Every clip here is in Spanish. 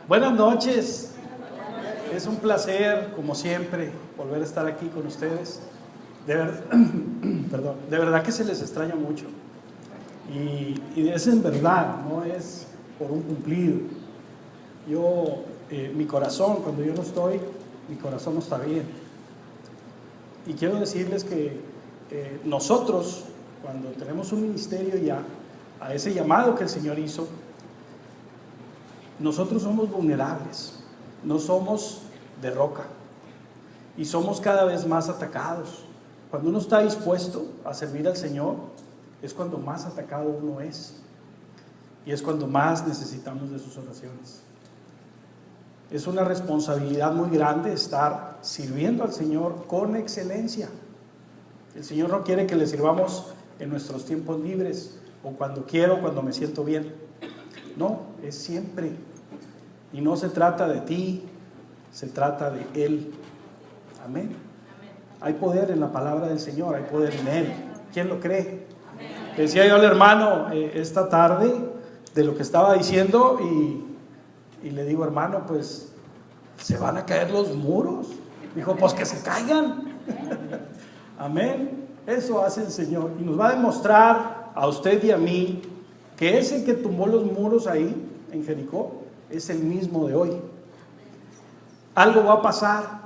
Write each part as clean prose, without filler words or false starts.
Buenas noches, es un placer, como siempre, volver a estar aquí con ustedes. De verdad que se les extraña mucho. Y es en verdad, no es por un cumplido. Mi corazón, cuando yo no estoy, mi corazón no está bien. Y quiero decirles que nosotros, cuando tenemos un ministerio ya, a ese llamado que el Señor hizo, nosotros somos vulnerables, no somos de roca y somos cada vez más atacados. Cuando uno está dispuesto a servir al Señor, es cuando más atacado uno es y es cuando más necesitamos de sus oraciones. Es una responsabilidad muy grande estar sirviendo al Señor con excelencia. El Señor no quiere que le sirvamos en nuestros tiempos libres o cuando quiero, cuando me siento bien. No, es siempre. Y no se trata de ti, se trata de Él. Amén. Hay poder en la palabra del Señor, hay poder en Él. ¿Quién lo cree? Amén. Decía yo al hermano esta tarde de lo que estaba diciendo y le digo, hermano, pues se van a caer los muros. Dijo, pues que se caigan. Amén. Eso hace el Señor y nos va a demostrar a usted y a mí que ese que tumbó los muros ahí en Jericó es el mismo de hoy. Algo va a pasar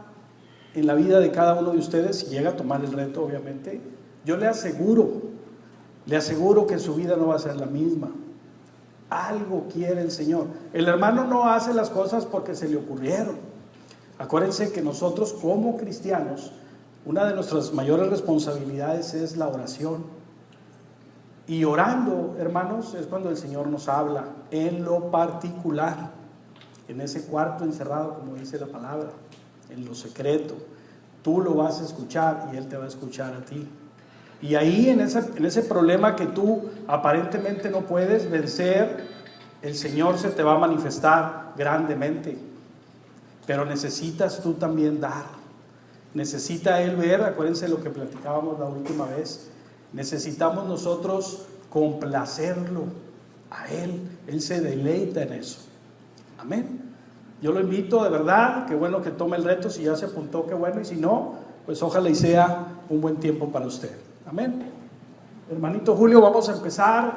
en la vida de cada uno de ustedes si llega a tomar el reto, obviamente. Yo le aseguro que su vida no va a ser la misma. Algo quiere el Señor. El hermano no hace las cosas porque se le ocurrieron. Acuérdense que nosotros como cristianos, una de nuestras mayores responsabilidades es la oración. Y orando, hermanos, es cuando el Señor nos habla en lo particular, en ese cuarto encerrado, como dice la palabra, en lo secreto. Tú lo vas a escuchar y Él te va a escuchar a ti. Y ahí en ese problema que tú aparentemente no puedes vencer, el Señor se te va a manifestar grandemente. Pero necesitas tú también dar. Necesita Él ver, acuérdense lo que platicábamos la última vez. Necesitamos nosotros complacerlo a Él. Él se deleita en eso. Amén. Yo lo invito de verdad, qué bueno que tome el reto. Si ya se apuntó, qué bueno. Y si no, pues ojalá y sea un buen tiempo para usted. Amén. Hermanito Julio, vamos a empezar.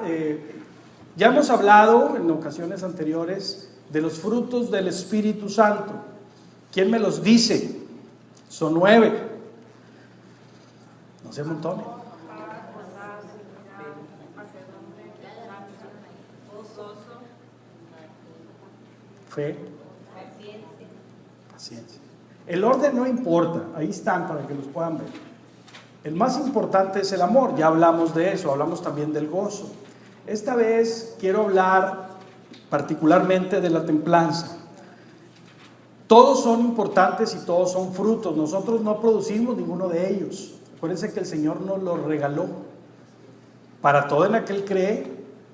Ya hemos hablado en ocasiones anteriores de los frutos del Espíritu Santo. ¿Quién me los dice? Son 9. No se amontonen. Fe, paciencia. El orden no importa, ahí están para que los puedan ver. El más importante es el amor, ya hablamos de eso, hablamos también del gozo. Esta vez quiero hablar particularmente de la templanza. Todos son importantes y todos son frutos, nosotros no producimos ninguno de ellos. Acuérdense que el Señor nos los regaló. Para todo en aquel que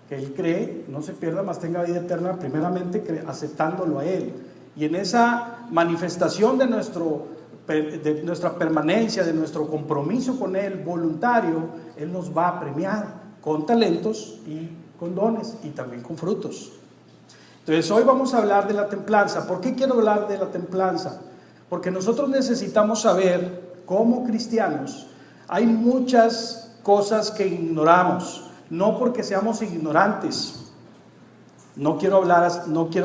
Él cree, no se pierda, mas tenga vida eterna, primeramente aceptándolo a Él. Y en esa manifestación de nuestra permanencia, de nuestro compromiso con Él, voluntario, Él nos va a premiar con talentos y con dones y también con frutos. Entonces hoy vamos a hablar de la templanza. ¿Por qué quiero hablar de la templanza? Porque nosotros necesitamos saber, como cristianos, hay muchas cosas que ignoramos. No porque seamos ignorantes. No quiero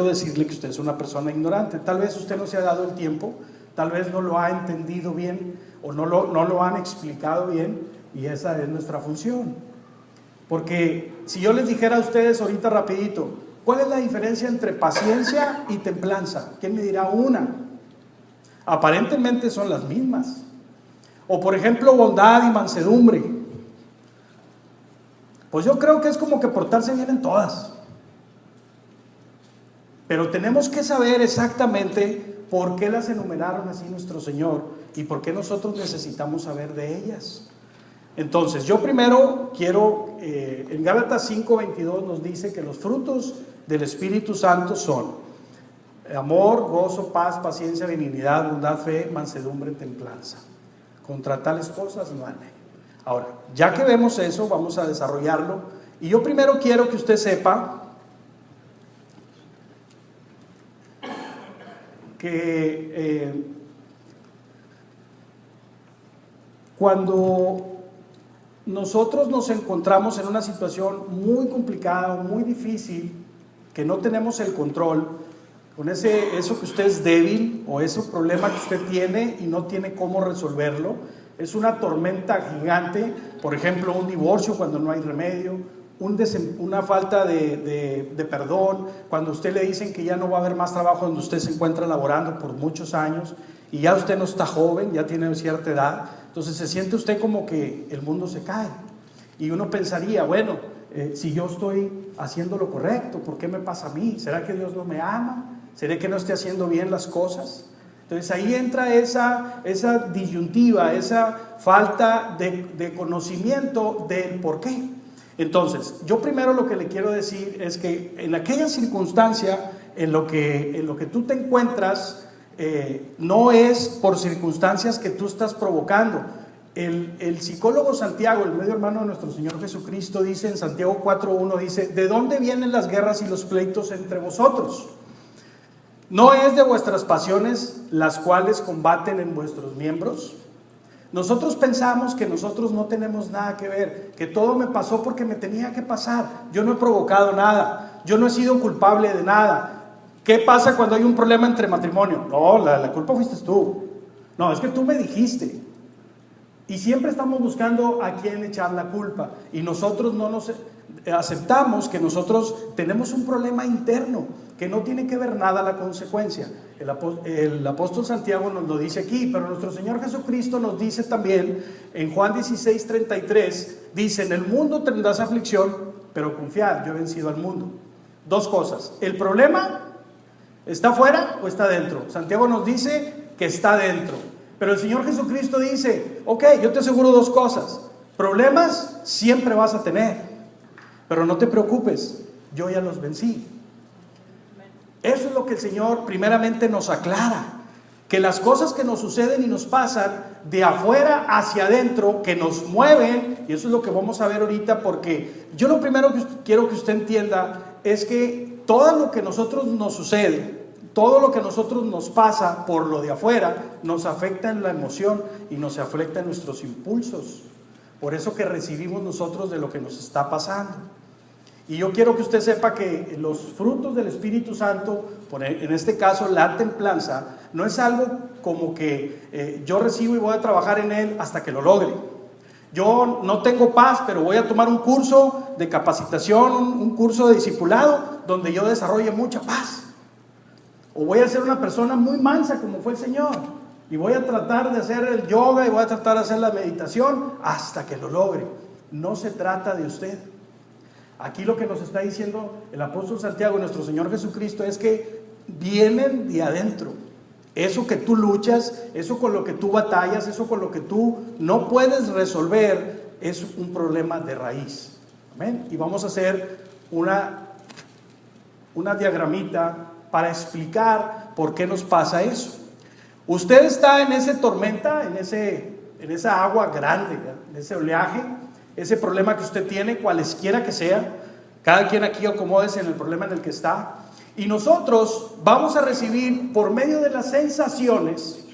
decirle que usted es una persona ignorante. Tal vez usted no se ha dado el tiempo, tal vez no lo ha entendido bien o no lo han explicado bien, y esa es nuestra función. Porque si yo les dijera a ustedes ahorita rapidito, ¿cuál es la diferencia entre paciencia y templanza? ¿Quién me dirá una? Aparentemente son las mismas. O por ejemplo, bondad y mansedumbre. Pues yo creo que es como que portarse bien en todas. Pero tenemos que saber exactamente por qué las enumeraron así nuestro Señor y por qué nosotros necesitamos saber de ellas. Entonces, yo primero quiero, en Gálatas 5:22 nos dice que los frutos del Espíritu Santo son amor, gozo, paz, paciencia, benignidad, bondad, fe, mansedumbre, templanza. Contra tales cosas no hay ley. Ahora, ya que vemos eso, vamos a desarrollarlo. Y yo primero quiero que usted sepa que cuando nosotros nos encontramos en una situación muy complicada, muy difícil, que no tenemos el control, con eso que usted es débil o ese problema que usted tiene y no tiene cómo resolverlo, es una tormenta gigante, por ejemplo, un divorcio cuando no hay remedio, una falta de perdón, cuando a usted le dicen que ya no va a haber más trabajo donde usted se encuentra laborando por muchos años y ya usted no está joven, ya tiene cierta edad, entonces se siente usted como que el mundo se cae. Y uno pensaría, bueno, si yo estoy haciendo lo correcto, ¿por qué me pasa a mí? ¿Será que Dios no me ama? ¿Será que no esté haciendo bien las cosas? Entonces ahí entra esa disyuntiva, esa falta de conocimiento del por qué. Entonces, yo primero lo que le quiero decir es que en aquella circunstancia en lo que tú te encuentras, no es por circunstancias que tú estás provocando. El psicólogo Santiago, el medio hermano de nuestro Señor Jesucristo, dice en Santiago 4:1, dice: ¿de dónde vienen las guerras y los pleitos entre vosotros? ¿No es de vuestras pasiones las cuales combaten en vuestros miembros? Nosotros pensamos que nosotros no tenemos nada que ver, que todo me pasó porque me tenía que pasar. Yo no he provocado nada, yo no he sido culpable de nada. ¿Qué pasa cuando hay un problema entre matrimonio? No, la culpa fuiste tú. No, es que tú me dijiste. Y siempre estamos buscando a quién echar la culpa. Y nosotros no nos aceptamos que nosotros tenemos un problema interno que no tiene que ver nada la consecuencia. El apóstol Santiago nos lo dice aquí, pero nuestro Señor Jesucristo nos dice también en Juan 16:33, dice: en el mundo tendrás aflicción, pero confiad, yo he vencido al mundo. Dos cosas: el problema ¿está afuera o está dentro? Santiago nos dice que está dentro, pero el Señor Jesucristo dice: ok, yo te aseguro dos cosas, problemas siempre vas a tener, pero no te preocupes, yo ya los vencí. Eso es lo que el Señor primeramente nos aclara, que las cosas que nos suceden y nos pasan de afuera hacia adentro, que nos mueven, y eso es lo que vamos a ver ahorita, porque yo lo primero que quiero que usted entienda es que todo lo que a nosotros nos sucede, todo lo que a nosotros nos pasa por lo de afuera, nos afecta en la emoción y nos afecta en nuestros impulsos. Por eso que recibimos nosotros de lo que nos está pasando. Y yo quiero que usted sepa que los frutos del Espíritu Santo, en este caso la templanza, no es algo como que yo recibo y voy a trabajar en él hasta que lo logre. Yo no tengo paz, pero voy a tomar un curso de capacitación, un curso de discipulado, donde yo desarrolle mucha paz. O voy a ser una persona muy mansa como fue el Señor, y voy a tratar de hacer el yoga y voy a tratar de hacer la meditación hasta que lo logre. No se trata de usted. Aquí lo que nos está diciendo el apóstol Santiago y nuestro Señor Jesucristo es que vienen de adentro. Eso que tú luchas, eso con lo que tú batallas, eso con lo que tú no puedes resolver, es un problema de raíz. Amén. Y vamos a hacer una diagramita para explicar por qué nos pasa eso. Usted está en esa tormenta, en esa agua grande, en ese oleaje, ese problema que usted tiene, cualesquiera que sea. Cada quien aquí acomódese en el problema en el que está. Y nosotros vamos a recibir por medio de las sensaciones,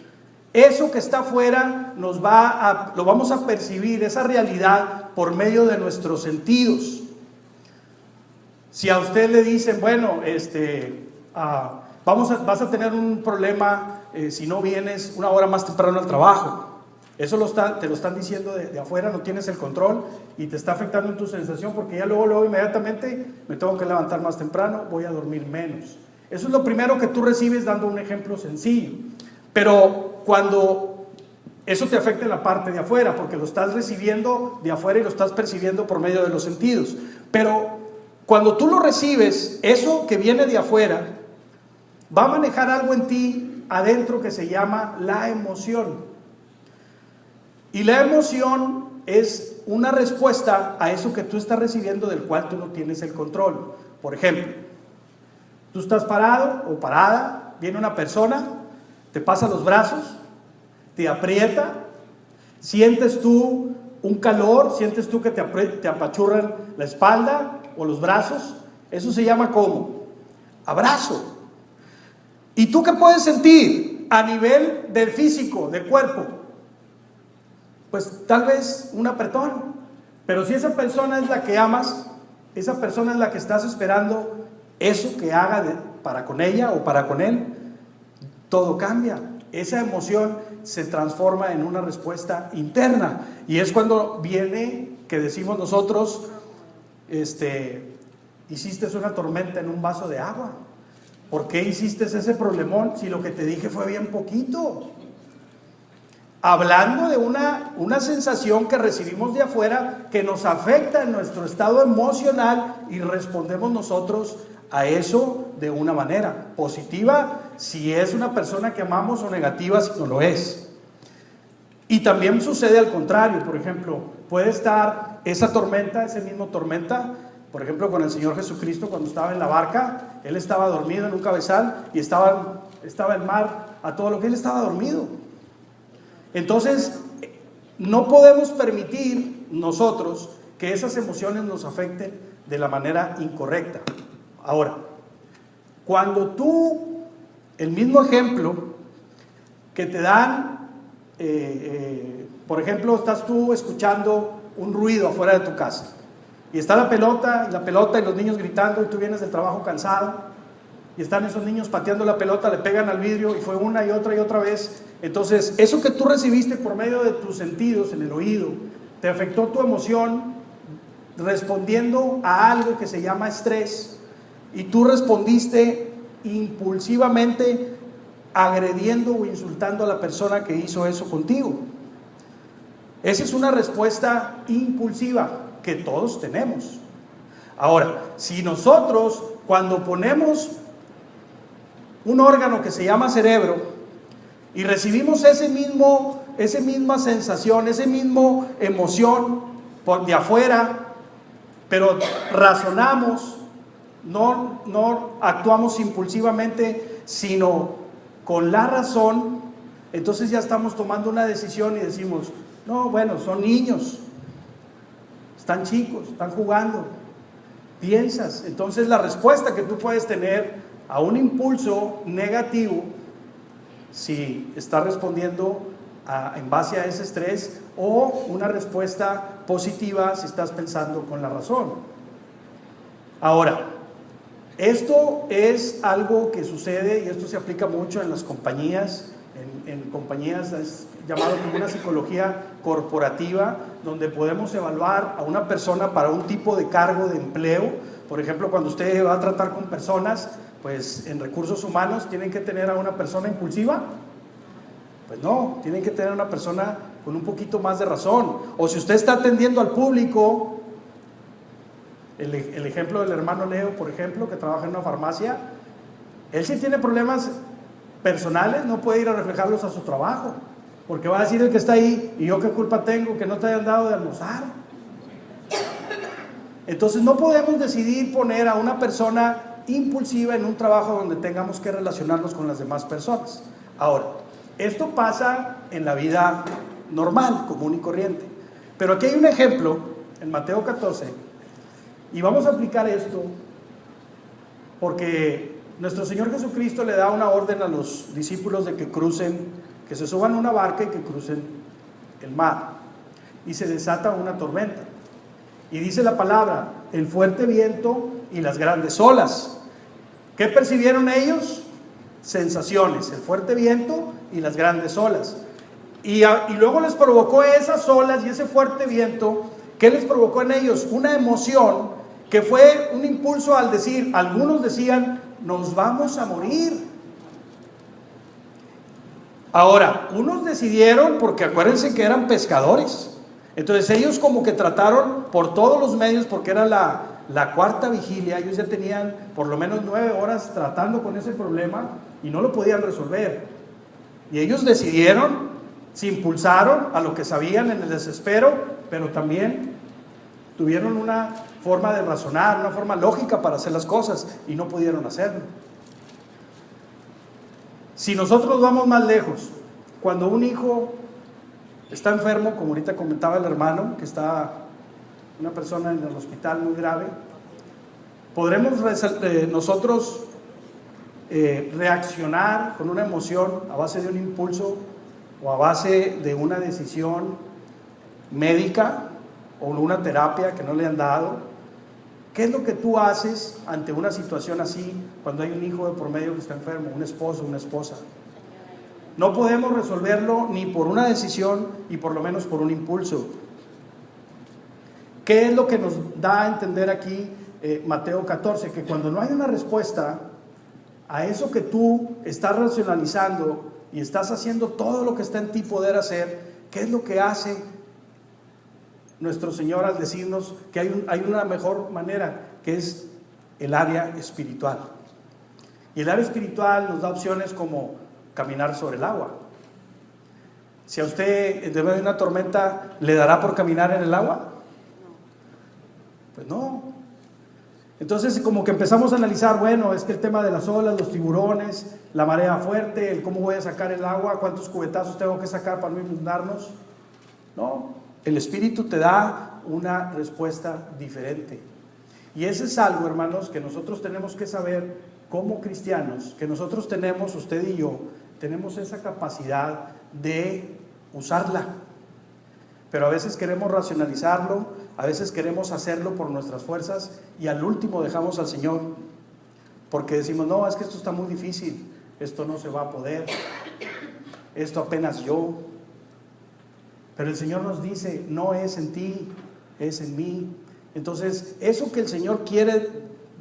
eso que está afuera lo vamos a percibir, esa realidad, por medio de nuestros sentidos. Si a usted le dicen, bueno, vas a tener un problema si no vienes una hora más temprano al trabajo. Eso te lo están diciendo de afuera, no tienes el control y te está afectando en tu sensación, porque ya luego inmediatamente me tengo que levantar más temprano, voy a dormir menos. Eso es lo primero que tú recibes, dando un ejemplo sencillo. Pero cuando eso te afecta en la parte de afuera, porque lo estás recibiendo de afuera y lo estás percibiendo por medio de los sentidos. Pero cuando tú lo recibes, eso que viene de afuera va a manejar algo en ti adentro que se llama la emoción. Y la emoción es una respuesta a eso que tú estás recibiendo, del cual tú no tienes el control. Por ejemplo, tú estás parado o parada, viene una persona, te pasa los brazos, te aprieta, sientes tú un calor, sientes tú que te apachurran la espalda o los brazos. Eso se llama ¿cómo? Abrazo. ¿Y tú qué puedes sentir a nivel del físico, del cuerpo? Pues tal vez un apretón. Pero si esa persona es la que amas, esa persona es la que estás esperando eso que haga para con ella o para con él, todo cambia. Esa emoción se transforma en una respuesta interna. Y es cuando viene que decimos nosotros, hiciste una tormenta en un vaso de agua. ¿Por qué hiciste ese problemón si lo que te dije fue bien poquito? Hablando de una sensación que recibimos de afuera que nos afecta en nuestro estado emocional, y respondemos nosotros a eso de una manera positiva si es una persona que amamos, o negativa si no lo es. Y también sucede al contrario. Por ejemplo, puede estar esa tormenta, esa misma tormenta, por ejemplo con el Señor Jesucristo cuando estaba en la barca. Él estaba dormido en un cabezal y estaba el mar a todo lo que él estaba dormido. Entonces no podemos permitir nosotros que esas emociones nos afecten de la manera incorrecta. Ahora, cuando tú, el mismo ejemplo que te dan, por ejemplo, estás tú escuchando un ruido afuera de tu casa y está la pelota y los niños gritando, y tú vienes del trabajo cansado y están esos niños pateando la pelota, le pegan al vidrio y fue una y otra vez. Entonces eso que tú recibiste por medio de tus sentidos en el oído te afectó tu emoción, respondiendo a algo que se llama estrés, y tú respondiste impulsivamente agrediendo o insultando a la persona que hizo eso contigo. Esa es una respuesta impulsiva que todos tenemos. Ahora, si nosotros, cuando ponemos un órgano que se llama cerebro y recibimos esa misma sensación, esa misma emoción de afuera, pero razonamos, no actuamos impulsivamente, sino con la razón, entonces ya estamos tomando una decisión y decimos, no, bueno, son niños, están chicos, están jugando. Piensas, entonces la respuesta que tú puedes tener a un impulso negativo, si estás respondiendo en base a ese estrés, o una respuesta positiva si estás pensando con la razón. Ahora, esto es algo que sucede, y esto se aplica mucho en las compañías. En compañías es llamado como una psicología corporativa, donde podemos evaluar a una persona para un tipo de cargo de empleo. Por ejemplo, cuando usted va a tratar con personas, pues en recursos humanos, ¿tienen que tener a una persona impulsiva? Pues no, tienen que tener a una persona con un poquito más de razón. O si usted está atendiendo al público, el ejemplo del hermano Leo, por ejemplo, que trabaja en una farmacia, él sí tiene problemas personales, no puede ir a reflejarlos a su trabajo, porque va a decir el que está ahí, ¿y yo qué culpa tengo que no te hayan dado de almorzar? Entonces no podemos decidir poner a una persona impulsiva en un trabajo donde tengamos que relacionarnos con las demás personas. Ahora, esto pasa en la vida normal, común y corriente, pero aquí hay un ejemplo en Mateo 14, y vamos a aplicar esto porque nuestro Señor Jesucristo le da una orden a los discípulos de que crucen, que se suban a una barca y que crucen el mar, y se desata una tormenta, y dice la palabra, el fuerte viento y las grandes olas. ¿Qué percibieron ellos? Sensaciones, el fuerte viento y las grandes olas, y luego les provocó esas olas y ese fuerte viento. ¿Qué les provocó en ellos? Una emoción que fue un impulso al decir, algunos decían, nos vamos a morir. Ahora, unos decidieron, porque acuérdense que eran pescadores, entonces ellos como que trataron por todos los medios, porque era la cuarta vigilia, ellos ya tenían por lo menos 9 horas tratando con ese problema y no lo podían resolver. Y ellos decidieron, se impulsaron a lo que sabían en el desespero, pero también tuvieron una forma de razonar, una forma lógica para hacer las cosas, y no pudieron hacerlo. Si nosotros vamos más lejos, cuando un hijo está enfermo, como ahorita comentaba el hermano, que está una persona en el hospital muy grave, podremos nosotros reaccionar con una emoción a base de un impulso o a base de una decisión médica o una terapia que no le han dado. ¿Qué es lo que tú haces ante una situación así cuando hay un hijo de por medio que está enfermo, un esposo, una esposa? No podemos resolverlo ni por una decisión y por lo menos por un impulso. ¿Qué es lo que nos da a entender aquí Mateo 14? Que cuando no hay una respuesta a eso que tú estás racionalizando y estás haciendo todo lo que está en ti poder hacer, ¿qué es lo que hace nuestro Señor al decirnos que hay una mejor manera, que es el área espiritual? Y el área espiritual nos da opciones como caminar sobre el agua. Si a usted en medio de una tormenta, ¿le dará por caminar en el agua? Pues no. Entonces como que empezamos a analizar, bueno, es que el tema de las olas, los tiburones, la marea fuerte, el cómo voy a sacar el agua, cuántos cubetazos tengo que sacar para no inundarnos. No, el Espíritu te da una respuesta diferente. Y ese es algo, hermanos, que nosotros tenemos que saber como cristianos, que nosotros tenemos, usted y yo, tenemos esa capacidad de usarla. Pero a veces queremos racionalizarlo, a veces queremos hacerlo por nuestras fuerzas y al último dejamos al Señor. Porque decimos, no, es que esto está muy difícil, esto no se va a poder, esto apenas yo. Pero el Señor nos dice, no es en ti, es en mí. Entonces, eso que el Señor quiere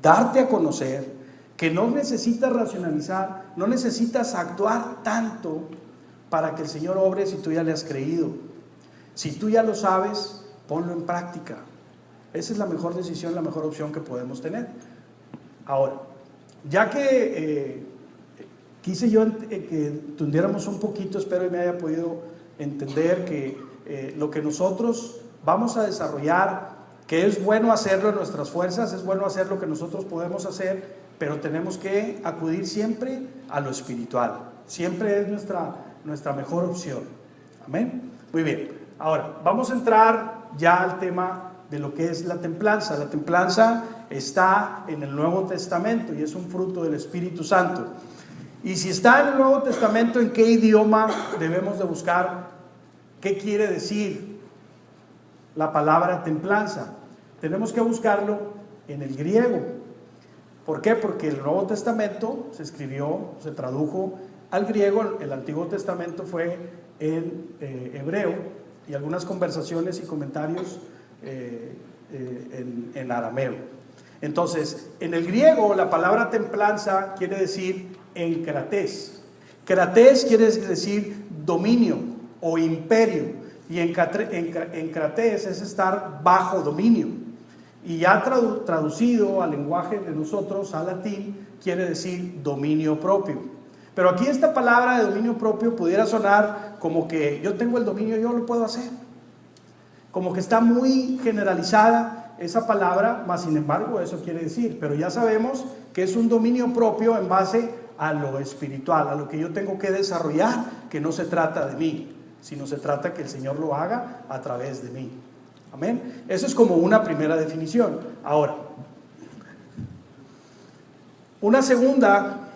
darte a conocer, que no necesitas racionalizar, no necesitas actuar tanto para que el Señor obre si tú ya le has creído. Si tú ya lo sabes, ponlo en práctica. Esa es la mejor decisión, la mejor opción que podemos tener. Ahora, ya que quise yo que tundiéramos un poquito, espero y me haya podido entender que lo que nosotros vamos a desarrollar, que es bueno hacerlo en nuestras fuerzas, es bueno hacer lo que nosotros podemos hacer, pero tenemos que acudir siempre a lo espiritual. Siempre es nuestra mejor opción. Amén. Muy bien. Ahora, vamos a entrar ya al tema de lo que es la templanza. La templanza está en el Nuevo Testamento y es un fruto del Espíritu Santo. Y si está en el Nuevo Testamento, ¿en qué idioma debemos de buscar qué quiere decir la palabra templanza? Tenemos que buscarlo en el griego. ¿Por qué? Porque el Nuevo Testamento se tradujo al griego, el Antiguo Testamento fue en hebreo y algunas conversaciones y comentarios en arameo. Entonces, en el griego la palabra templanza quiere decir encratés. Cratés quiere decir dominio o imperio, y encratés es estar bajo dominio. Y ya traducido al lenguaje de nosotros, al latín, quiere decir dominio propio. Pero aquí esta palabra de dominio propio pudiera sonar como que yo tengo el dominio, yo lo puedo hacer. Como que está muy generalizada esa palabra, mas sin embargo eso quiere decir. Pero ya sabemos que es un dominio propio en base a lo espiritual, a lo que yo tengo que desarrollar, que no se trata de mí, sino se trata que el Señor lo haga a través de mí. Amén. Eso es como una primera definición. Ahora, una segunda,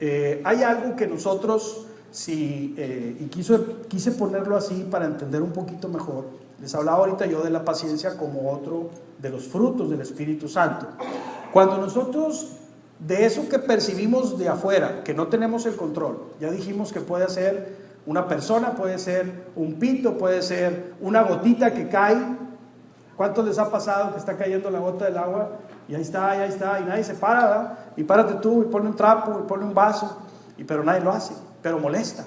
hay algo que nosotros, y quise ponerlo así para entender un poquito mejor. Les hablaba ahorita yo de la paciencia como otro de los frutos del Espíritu Santo. Cuando nosotros, de eso que percibimos de afuera, que no tenemos el control, ya dijimos que puede ser una persona, puede ser un pito, puede ser una gotita que cae. ¿Cuántos les ha pasado que está cayendo la gota del agua y ahí está, y nadie se para, ¿verdad? Y párate tú, y ponle un trapo, y ponle un vaso, pero nadie lo hace, pero molesta?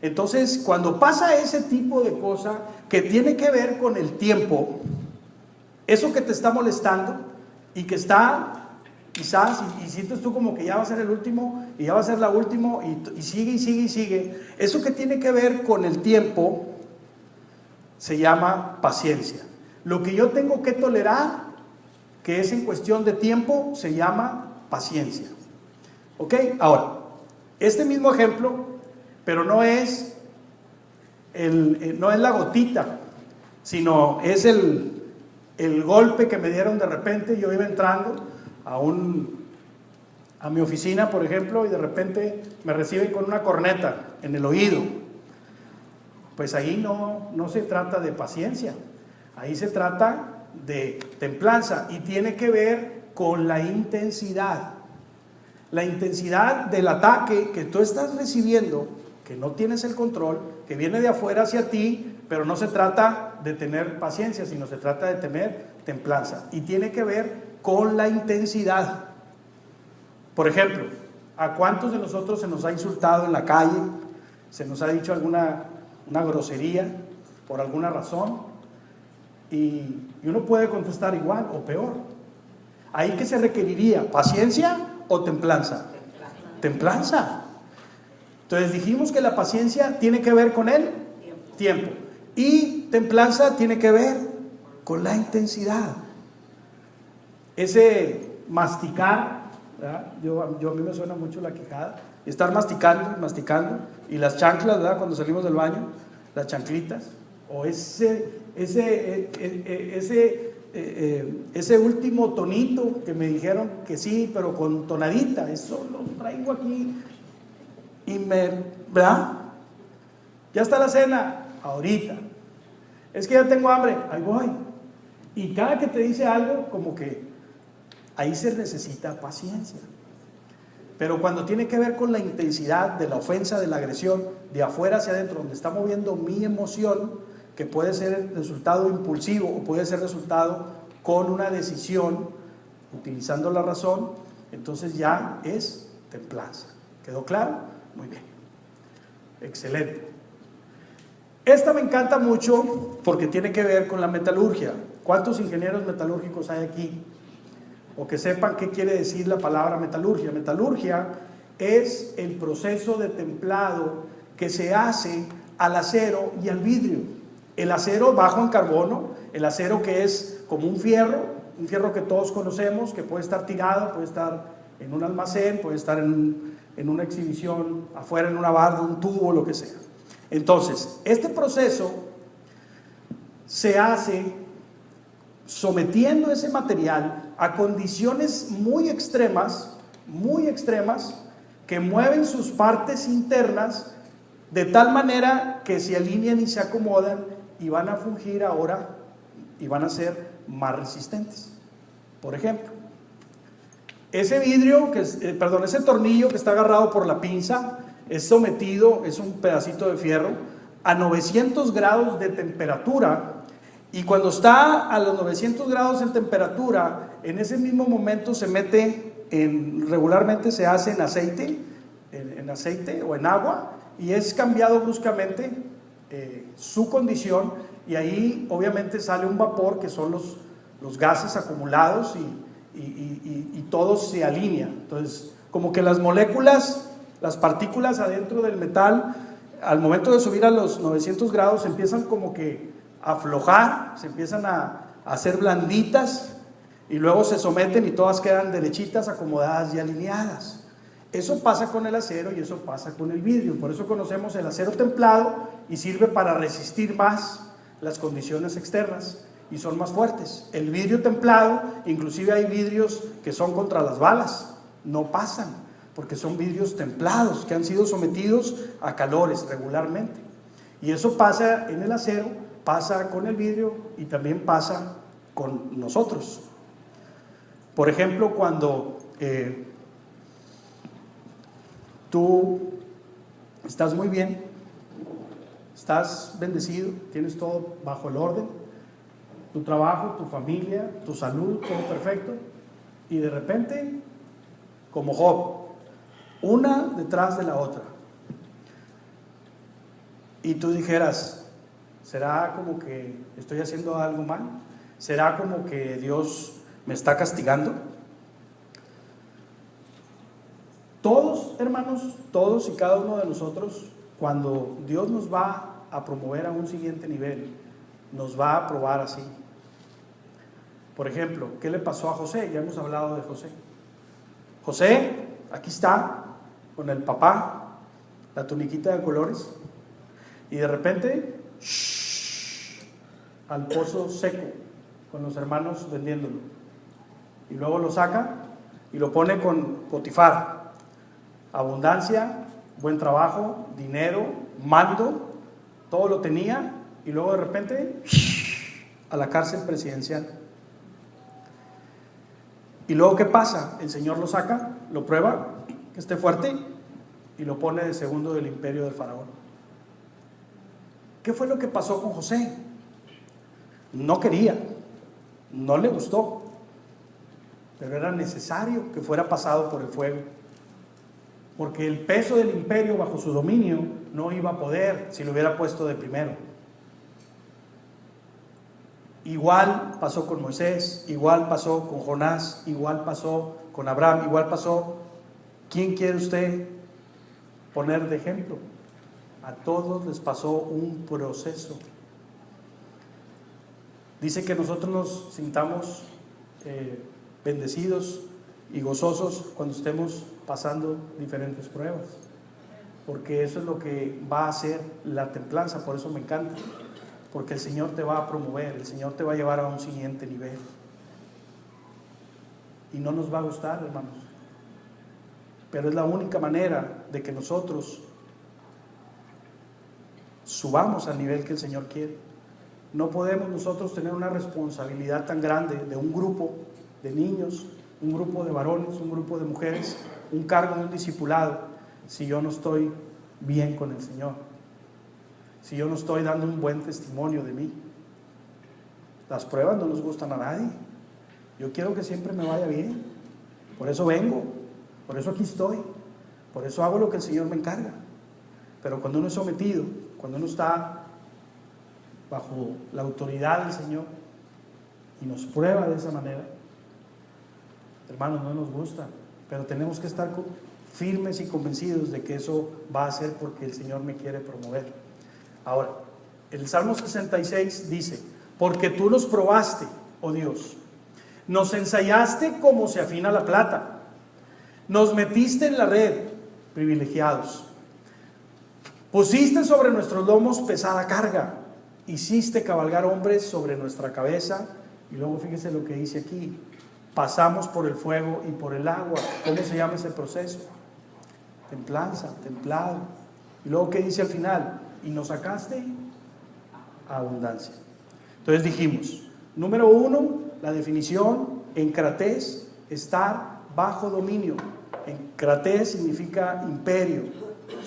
Entonces, cuando pasa ese tipo de cosa que tiene que ver con el tiempo, eso que te está molestando y que está quizás, y sientes tú como que ya va a ser el último, y ya va a ser la última, y sigue, eso que tiene que ver con el tiempo se llama paciencia. Lo que yo tengo que tolerar, que es en cuestión de tiempo, se llama paciencia. ¿Ok? Ahora, este mismo ejemplo, pero no es la gotita, sino es el golpe que me dieron de repente. Yo iba entrando a un a mi oficina, por ejemplo, y de repente me reciben con una corneta en el oído. Pues ahí no se trata de paciencia, ahí se trata de templanza y tiene que ver con la intensidad del ataque que tú estás recibiendo, que no tienes el control, que viene de afuera hacia ti, pero no se trata de tener paciencia, sino se trata de tener templanza y tiene que ver con la intensidad. Por ejemplo, ¿a cuántos de nosotros se nos ha insultado en la calle? ¿Se nos ha dicho una grosería por alguna razón? Y uno puede contestar igual o peor. ¿Ahí qué se requeriría? ¿Paciencia o templanza? Templanza. Entonces dijimos que la paciencia tiene que ver con el tiempo. Y templanza tiene que ver con la intensidad. Ese masticar, ¿verdad? A mí me suena mucho la quijada. Estar masticando. Y las chanclas, ¿verdad? Cuando salimos del baño, las chanclitas. O ese último tonito que me dijeron que sí, pero con tonadita. Eso lo traigo aquí. Y ¿verdad? Ya está la cena, ahorita. Es que ya tengo hambre, ahí voy. Y cada que te dice algo, como que ahí se necesita paciencia. Pero cuando tiene que ver con la intensidad de la ofensa, de la agresión, de afuera hacia adentro, donde está moviendo mi emoción, que puede ser el resultado impulsivo o puede ser resultado con una decisión, utilizando la razón, entonces ya es templanza. ¿Quedó claro? Muy bien. Excelente. Esta me encanta mucho porque tiene que ver con la metalurgia. ¿Cuántos ingenieros metalúrgicos hay aquí? O que sepan qué quiere decir la palabra metalurgia. Metalurgia es el proceso de templado que se hace al acero y al vidrio. El acero bajo en carbono, el acero que es como un fierro que todos conocemos, que puede estar tirado, puede estar en un almacén, puede estar en una exhibición afuera, en una barra, un tubo, lo que sea. Entonces, este proceso se hace sometiendo ese material a condiciones muy extremas, que mueven sus partes internas de tal manera que se alinean y se acomodan y van a fungir ahora y van a ser más resistentes. Por ejemplo, ese ese tornillo que está agarrado por la pinza es sometido, es un pedacito de fierro, a 900 grados de temperatura. Y cuando está a los 900 grados en temperatura, en ese mismo momento se mete regularmente se hace en aceite o en agua, y es cambiado bruscamente su condición, y ahí obviamente sale un vapor que son los gases acumulados y todo se alinea. Entonces, como que las moléculas, las partículas adentro del metal, al momento de subir a los 900 grados, empiezan como que a aflojar, se empiezan a hacer blanditas, y luego se someten y todas quedan derechitas, acomodadas y alineadas. Eso pasa con el acero y eso pasa con el vidrio. Por eso conocemos el acero templado, y sirve para resistir más las condiciones externas y son más fuertes. El vidrio templado, inclusive hay vidrios que son contra las balas, no pasan, porque son vidrios templados que han sido sometidos a calores regularmente. Y eso pasa en el acero, pasa con el vidrio y también pasa con nosotros. Por ejemplo, cuando tú estás muy bien, estás bendecido, tienes todo bajo el orden, tu trabajo, tu familia, tu salud, todo perfecto, y de repente, como Job, una detrás de la otra, y tú dijeras, ¿será como que estoy haciendo algo mal? ¿Será como que Dios me está castigando? Todos, hermanos, todos y cada uno de nosotros, cuando Dios nos va a promover a un siguiente nivel, nos va a probar así. Por ejemplo, ¿qué le pasó a José? Ya hemos hablado de José. José, aquí está, con el papá, la tuniquita de colores, y de repente, al pozo seco, con los hermanos vendiéndolo. Y luego lo saca y lo pone con Potifar. Abundancia, buen trabajo, dinero, mando, todo lo tenía, y luego de repente a la cárcel presidencial. Y luego, ¿qué pasa? El Señor lo saca, lo prueba, que esté fuerte, y lo pone de segundo del imperio del faraón. ¿Qué fue lo que pasó con José? No quería, no le gustó, pero era necesario que fuera pasado por el fuego, porque el peso del imperio bajo su dominio no iba a poder si lo hubiera puesto de primero. Igual pasó con Moisés, igual pasó con Jonás, igual pasó con Abraham, igual pasó. ¿Quién quiere usted poner de ejemplo? A todos les pasó un proceso. Dice que nosotros nos sintamos bendecidos y gozosos cuando estemos pasando diferentes pruebas, porque eso es lo que va a hacer la templanza. Por eso me encanta, porque el Señor te va a promover, el Señor te va a llevar a un siguiente nivel, y no nos va a gustar, hermanos, pero es la única manera de que nosotros subamos al nivel que el Señor quiere. No podemos nosotros tener una responsabilidad tan grande de un grupo de niños, un grupo de varones, un grupo de mujeres, un cargo de un discipulado, si yo no estoy bien con el Señor, si yo no estoy dando un buen testimonio de mí. Las pruebas no nos gustan a nadie. Yo quiero que siempre me vaya bien, por eso vengo, por eso aquí estoy, por eso hago lo que el Señor me encarga. Pero cuando uno es sometido, cuando uno está bajo la autoridad del Señor y nos prueba de esa manera, hermanos, no nos gusta, pero tenemos que estar firmes y convencidos de que eso va a ser porque el Señor me quiere promover. Ahora, el Salmo 66 dice: porque tú nos probaste, oh Dios, nos ensayaste como se afina la plata, nos metiste en la red, privilegiados, pusiste sobre nuestros lomos pesada carga, hiciste cabalgar hombres sobre nuestra cabeza. Y luego fíjese lo que dice aquí: pasamos por el fuego y por el agua. ¿Cómo se llama ese proceso? Templanza, templado. Y luego, ¿qué dice al final? Y nos sacaste a abundancia. Entonces dijimos, número 1, la definición: encrates, estar bajo dominio. Encrates significa imperio,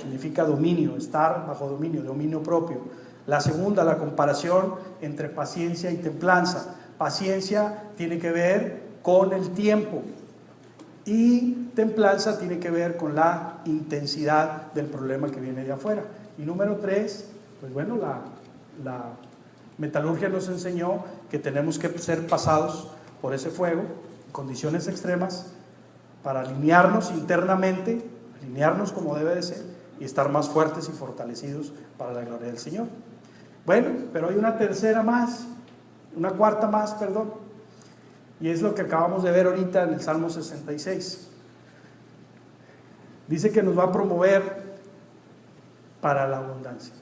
significa dominio, estar bajo dominio, dominio propio. La segunda, la comparación entre paciencia y templanza. Paciencia tiene que ver con el tiempo, y templanza tiene que ver con la intensidad del problema que viene de afuera. Y número 3, pues bueno, la metalurgia nos enseñó que tenemos que ser pasados por ese fuego, condiciones extremas, para alinearnos internamente, alinearnos como debe de ser, y estar más fuertes y fortalecidos para la gloria del Señor. Bueno, pero hay una cuarta más, y es lo que acabamos de ver ahorita en el Salmo 66. Dice que nos va a promover para la abundancia.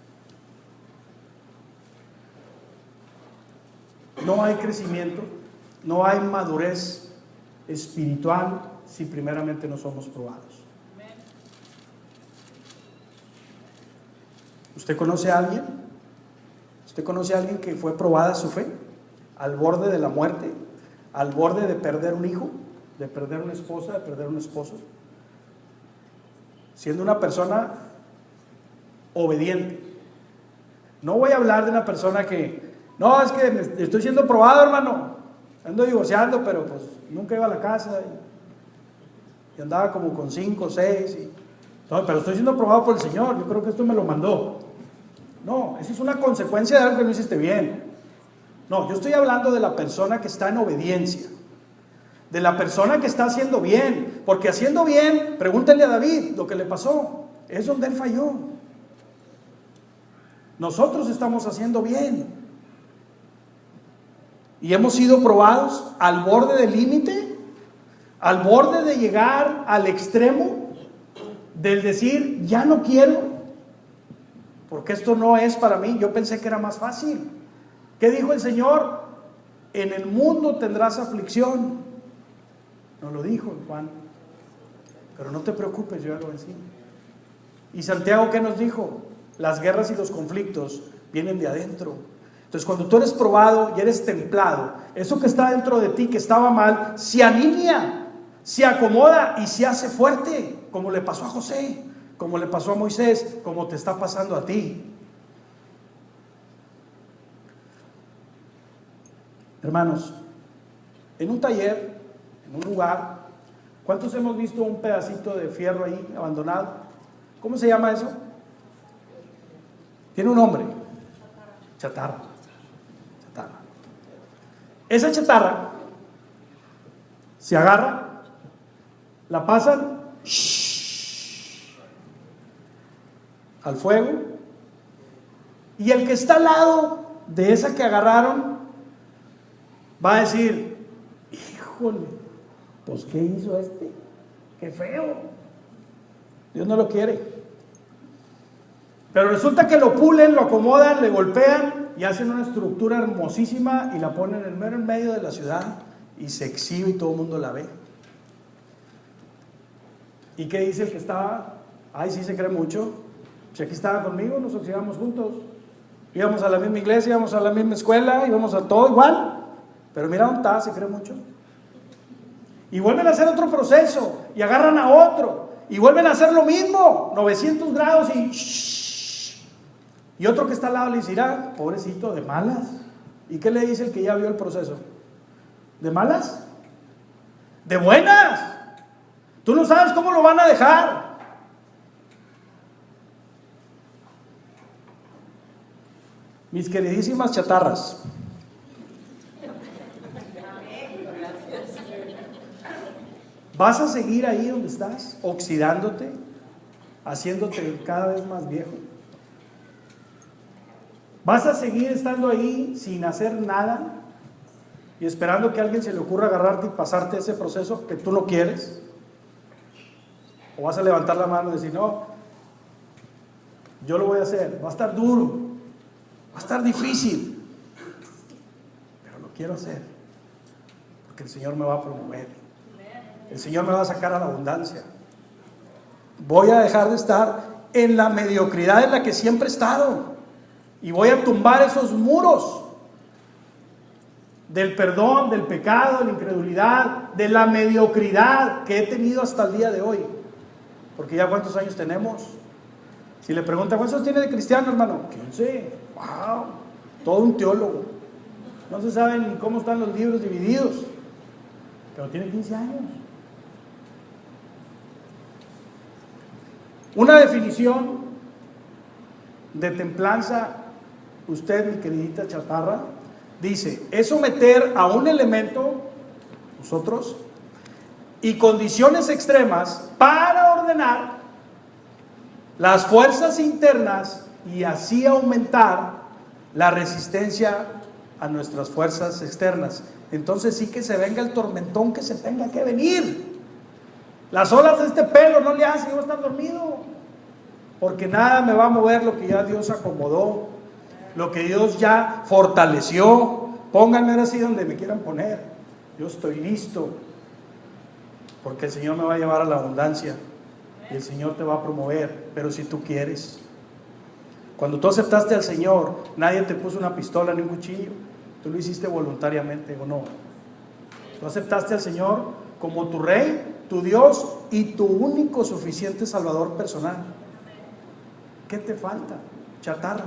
No hay crecimiento, no hay madurez espiritual si primeramente no somos probados. ¿Usted conoce a alguien? ¿Usted conoce a alguien que fue probada su fe al borde de la muerte, al borde de perder un hijo, de perder una esposa, de perder un esposo, siendo una persona obediente? No voy a hablar de una persona que, no, es que estoy siendo probado, hermano, ando divorciando, pero pues nunca iba a la casa y andaba como con 5 o 6 pero estoy siendo probado por el Señor, yo creo que esto me lo mandó. No, eso es una consecuencia de algo que no hiciste bien. No, yo estoy hablando de la persona que está en obediencia, de la persona que está haciendo bien, porque haciendo bien, pregúntale a David lo que le pasó, es donde él falló. Nosotros estamos haciendo bien y hemos sido probados al borde del límite, al borde de llegar al extremo del decir, ya no quiero, porque esto no es para mí. Yo pensé que era más fácil. ¿Qué dijo el Señor? En el mundo tendrás aflicción, Nos lo dijo en Juan. Pero no te preocupes, yo ya lo vencí. Y Santiago, ¿qué nos dijo? Las guerras y los conflictos vienen de adentro. Entonces, cuando tú eres probado y eres templado, eso que está dentro de ti, que estaba mal, se alinea, se acomoda y se hace fuerte, como le pasó a José, como le pasó a Moisés, como te está pasando a ti. Hermanos, en un taller, en un lugar, ¿cuántos hemos visto un pedacito de fierro ahí abandonado? ¿Cómo se llama eso? Tiene un nombre. Chatarra. Chatarra. Esa chatarra se agarra, la pasan al fuego, y el que está al lado de esa que agarraron va a decir: híjole, pues ¿qué hizo este? ¡Qué feo! Dios no lo quiere. Pero resulta que lo pulen, lo acomodan, le golpean y hacen una estructura hermosísima y la ponen en mero en medio de la ciudad y se exhibe y todo el mundo la ve. ¿Y qué dice el que estaba? Ay, sí se cree mucho. Si aquí estaba conmigo, nos oxidamos juntos. Íbamos a la misma iglesia, íbamos a la misma escuela, íbamos a todo igual. Pero mira dónde está, se cree mucho. Y vuelven a hacer otro proceso y agarran a otro y vuelven a hacer lo mismo, 900 grados y otro que está al lado le dirá: pobrecito, de malas. ¿Y qué le dice el que ya vio el proceso? ¿De malas? ¡De buenas! Tú no sabes cómo lo van a dejar. Mis queridísimas chatarras, ¿vas a seguir ahí donde estás, oxidándote, haciéndote cada vez más viejo? ¿Vas a seguir estando ahí sin hacer nada y esperando que a alguien se le ocurra agarrarte y pasarte ese proceso que tú no quieres? ¿O vas a levantar la mano y decir: no, yo lo voy a hacer, va a estar duro, va a estar difícil, pero lo quiero hacer porque el Señor me va a promover, el Señor me va a sacar a la abundancia? Voy a dejar de estar en la mediocridad en la que siempre he estado y voy a tumbar esos muros del perdón, del pecado, de la incredulidad, de la mediocridad que he tenido hasta el día de hoy. Porque ya ¿cuántos años tenemos? Si le preguntan: ¿cuántos años tiene de cristiano, hermano? 15. ¡Wow! Todo un teólogo. No se sabe ni cómo están los libros divididos, pero tiene 15 años. Una definición de templanza, usted, mi queridita chatarra, dice: es someter a un elemento, nosotros, y condiciones extremas para ordenar las fuerzas internas y así aumentar la resistencia a nuestras fuerzas externas. Entonces sí, que se venga el tormentón que se tenga que venir. Las olas de este pelo no le hacen, yo voy a estar dormido, porque nada me va a mover lo que ya Dios acomodó, lo que Dios ya fortaleció. Pónganme ahora sí donde me quieran poner, yo estoy listo, porque el Señor me va a llevar a la abundancia y el Señor te va a promover, pero si tú quieres. Cuando tú aceptaste al Señor, nadie te puso una pistola ni un cuchillo, tú lo hiciste voluntariamente, ¿o no? Tú aceptaste al Señor como tu Rey, tu Dios y tu único suficiente Salvador personal. ¿Qué te falta, chatarra?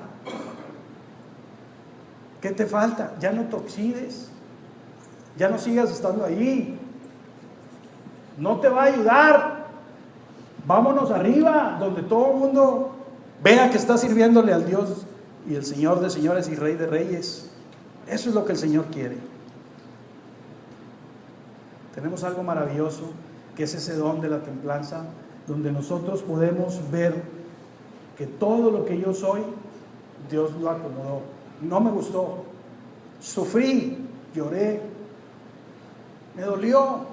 ¿Qué te falta? Ya no te oxides, ya no sigas estando ahí, no te va a ayudar. Vámonos arriba, donde todo el mundo vea que está sirviéndole al Dios y el Señor de señores y Rey de reyes. Eso es lo que el Señor quiere. Tenemos algo maravilloso, que es ese don de la templanza, donde nosotros podemos ver que todo lo que yo soy, Dios lo acomodó. No me gustó, sufrí, lloré, me dolió,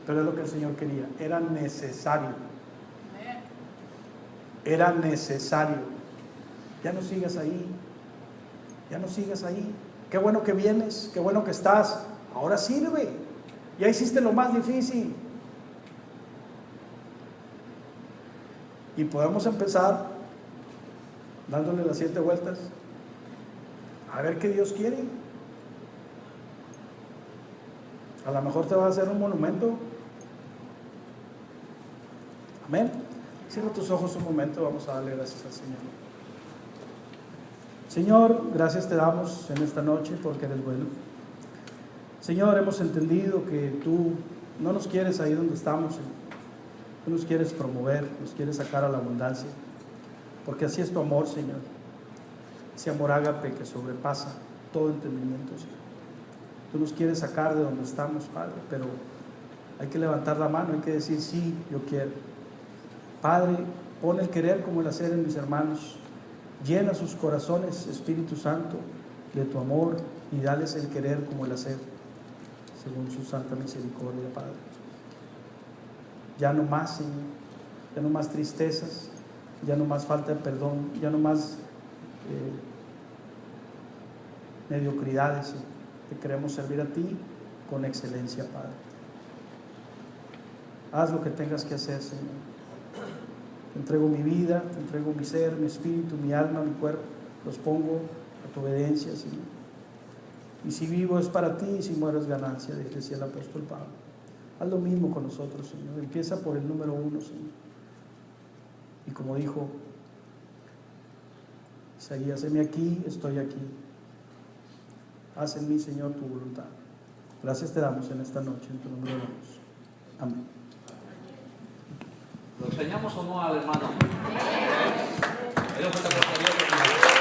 pero es lo que el Señor quería. Era necesario. Era necesario. Ya no sigas ahí. Ya no sigas ahí. Qué bueno que vienes, qué bueno que estás. Ahora sirve. Ya hiciste lo más difícil. Y podemos empezar dándole las 7 vueltas. A ver qué Dios quiere. A lo mejor te va a hacer un monumento. Amén. Cierra tus ojos un momento, vamos a darle gracias al Señor. Señor, gracias te damos en esta noche porque eres bueno. Señor, hemos entendido que tú no nos quieres ahí donde estamos, Señor. Tú nos quieres promover, nos quieres sacar a la abundancia, porque así es tu amor, Señor. Ese amor ágape que sobrepasa todo entendimiento, Señor. Tú nos quieres sacar de donde estamos, Padre, pero hay que levantar la mano, hay que decir, sí, yo quiero. Padre, pon el querer como el hacer en mis hermanos. Llena sus corazones, Espíritu Santo, de tu amor y dales el querer como el hacer, según su santa misericordia, Padre. Ya no más, Señor, ya no más tristezas, ya no más falta de perdón, ya no más mediocridades, Señor. Te queremos servir a ti con excelencia, Padre. Haz lo que tengas que hacer, Señor. Te entrego mi vida, te entrego mi ser, mi espíritu, mi alma, mi cuerpo. Los pongo a tu obediencia, Señor. Y si vivo es para ti, y si muero es ganancia, decía el apóstol Pablo. Haz lo mismo con nosotros, Señor. Empieza por el número 1, Señor. Y como dijo Isaías, heme aquí, estoy aquí. Haz en mí, Señor, tu voluntad. Gracias te damos en esta noche, en tu nombre oramos. Amén. ¿Lo enseñamos o no al hermano? Dios te